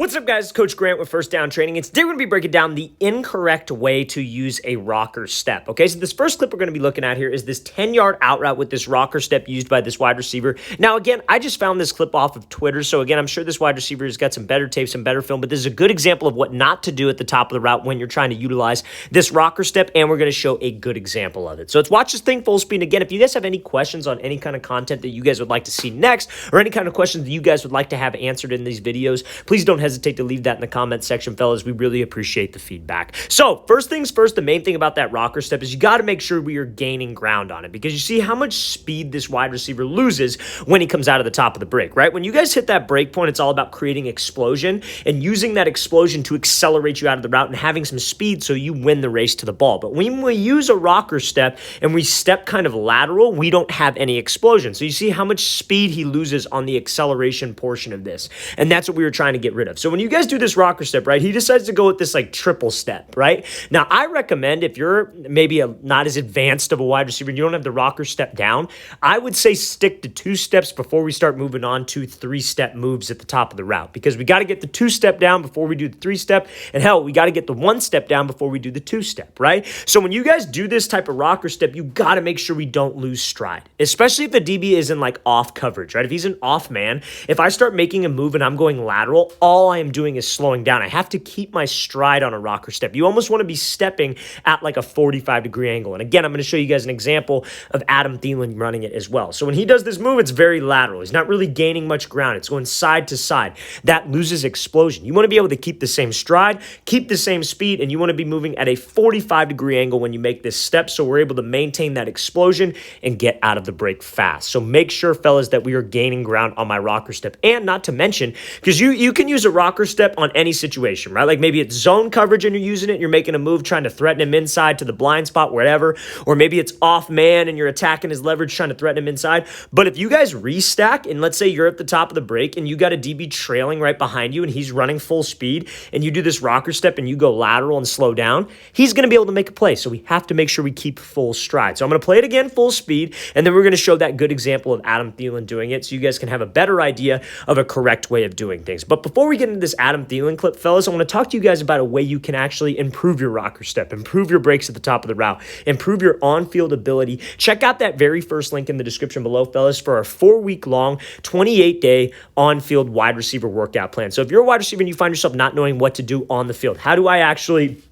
What's up, guys? It's Coach Grant with First Down Training. And today we're going to be breaking down the incorrect way to use a rocker step. Okay, so this first clip we're going to be looking at here is this 10-yard out route with this rocker step used by this wide receiver. Now, again, I just found this clip off of Twitter, so again, I'm sure this wide receiver has got some better tape, some better film, but this is a good example of what not to do at the top of the route when you're trying to utilize this rocker step, and we're going to show a good example of it. So let's watch this thing full speed. Again, if you guys have any questions on any kind of content that you guys would like to see next, or any kind of questions that you guys would like to have answered in these videos, please don't hesitate to leave that in the comment section, fellas. We really appreciate the feedback. So first things first, the main thing about that rocker step is you got to make sure we are gaining ground on it, because you see how much speed this wide receiver loses when he comes out of the top of the break, right? When you guys hit that break point, it's all about creating explosion and using that explosion to accelerate you out of the route and having some speed so you win the race to the ball. But when we use a rocker step and we step kind of lateral, we don't have any explosion. So you see how much speed he loses on the acceleration portion of this. And that's what we were trying to get rid of. So when you guys do this rocker step, right, he decides to go with this like triple step, right? Now, I recommend if you're maybe not as advanced of a wide receiver and you don't have the rocker step down, I would say stick to 2 steps before we start moving on to 3-step moves at the top of the route, because we got to get the 2-step down before we do the 3-step, and hell, we got to get the 1-step down before we do the 2-step, right? So when you guys do this type of rocker step, you got to make sure we don't lose stride, especially if the DB is in like off coverage, right? If he's an off man, if I start making a move and I'm going lateral, all I am doing is slowing down. I have to keep my stride on a rocker step. You almost want to be stepping at like a 45-degree angle. And again, I'm going to show you guys an example of Adam Thielen running it as well. So when he does this move, it's very lateral. He's not really gaining much ground. It's going side to side. That loses explosion. You want to be able to keep the same stride, keep the same speed, and you want to be moving at a 45-degree angle when you make this step, so we're able to maintain that explosion and get out of the break fast. So make sure, fellas, that we are gaining ground on my rocker step. And not to mention, because you can use a rocker step on any situation, right? Like maybe it's zone coverage and you're using it, and you're making a move trying to threaten him inside to the blind spot, whatever. Or maybe it's off man and you're attacking his leverage trying to threaten him inside. But if you guys restack, and let's say you're at the top of the break and you got a DB trailing right behind you and he's running full speed, and you do this rocker step and you go lateral and slow down, he's going to be able to make a play. So we have to make sure we keep full stride. So I'm going to play it again full speed, and then we're going to show that good example of Adam Thielen doing it so you guys can have a better idea of a correct way of doing things. But before we get into this Adam Thielen clip, fellas, I want to talk to you guys about a way you can actually improve your rocker step, improve your breaks at the top of the route, improve your on-field ability. Check out that very first link in the description below, fellas, for our 4-week-long, 28-day on-field wide receiver workout plan. So if you're a wide receiver and you find yourself not knowing what to do on the field, how do I actually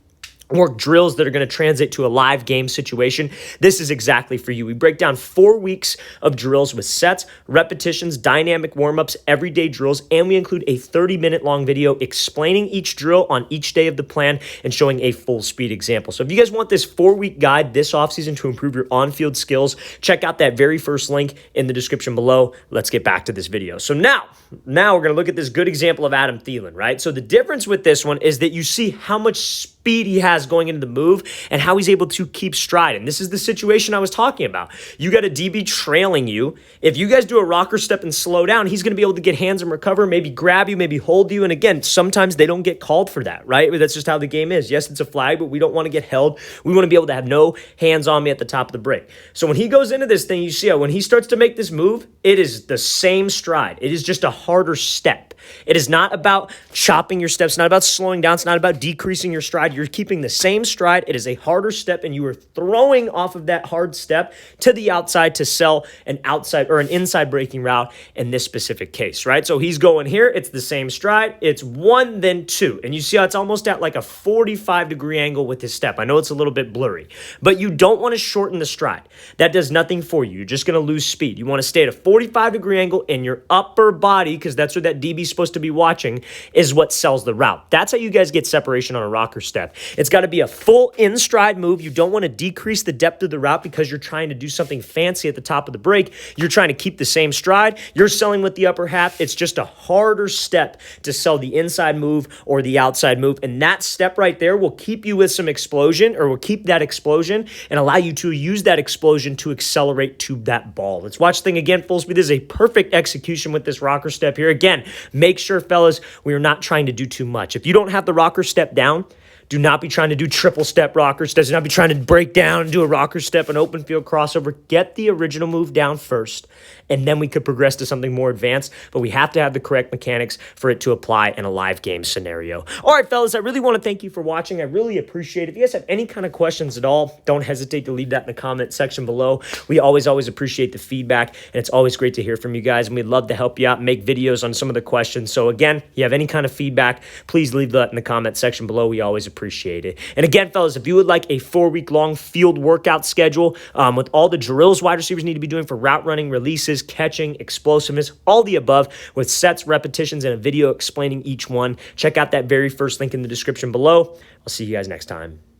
work drills that are going to translate to a live game situation, this is exactly for you. We break down 4 weeks of drills with sets, repetitions, dynamic warm-ups, everyday drills, and we include a 30-minute long video explaining each drill on each day of the plan and showing a full speed example. So if you guys want this 4-week guide this offseason to improve your on-field skills, check out that very first link in the description below. Let's get back to this video. So now we're going to look at this good example of Adam Thielen, right? So the difference with this one is that you see how much speed he has going into the move and how he's able to keep stride. And this is the situation I was talking about. You got a DB trailing you. If you guys do a rocker step and slow down, he's going to be able to get hands and recover, maybe grab you, maybe hold you. And again, sometimes they don't get called for that, right? That's just how the game is. Yes, it's a flag, but we don't want to get held. We want to be able to have no hands on me at the top of the break. So when he goes into this thing, you see how when he starts to make this move, it is the same stride. It is just a harder step. It is not about chopping your steps, not about slowing down, it's not about decreasing your stride. You're keeping the same stride. It is a harder step, and you are throwing off of that hard step to the outside to sell an outside or an inside breaking route in this specific case, right? So he's going here. It's the same stride. It's 1, then 2. And you see how it's almost at like a 45-degree angle with his step. I know it's a little bit blurry, but you don't want to shorten the stride. That does nothing for you. You're just going to lose speed. You want to stay at a 45-degree angle in your upper body, because that's what that DB is supposed to be watching, is what sells the route. That's how you guys get separation on a rocker step. It's got to be a full in stride move. You don't want to decrease the depth of the route because you're trying to do something fancy at the top of the break. You're trying to keep the same stride. You're selling with the upper half. It's just a harder step to sell the inside move or the outside move. And that step right there will keep you with some explosion, or will keep that explosion and allow you to use that explosion to accelerate to that ball. Let's watch the thing again full speed. This is a perfect execution with this rocker step here. Again, make sure, fellas, we are not trying to do too much. If you don't have the rocker step down, Do not be trying to do triple step rocker steps. Do not be trying to break down and do a rocker step, an open field crossover. Get the original move down first, and then we could progress to something more advanced, but we have to have the correct mechanics for it to apply in a live game scenario. All right, fellas, I really want to thank you for watching. I really appreciate it. If you guys have any kind of questions at all, don't hesitate to leave that in the comment section below. We always appreciate the feedback, and it's always great to hear from you guys, and we'd love to help you out and make videos on some of the questions. So again, if you have any kind of feedback, please leave that in the comment section below. We always appreciate it. And again, fellas, if you would like a 4-week-long field workout schedule with all the drills wide receivers need to be doing for route running, releases, catching, explosiveness, all the above, with sets, repetitions, and a video explaining each one, check out that very first link in the description below. I'll see you guys next time.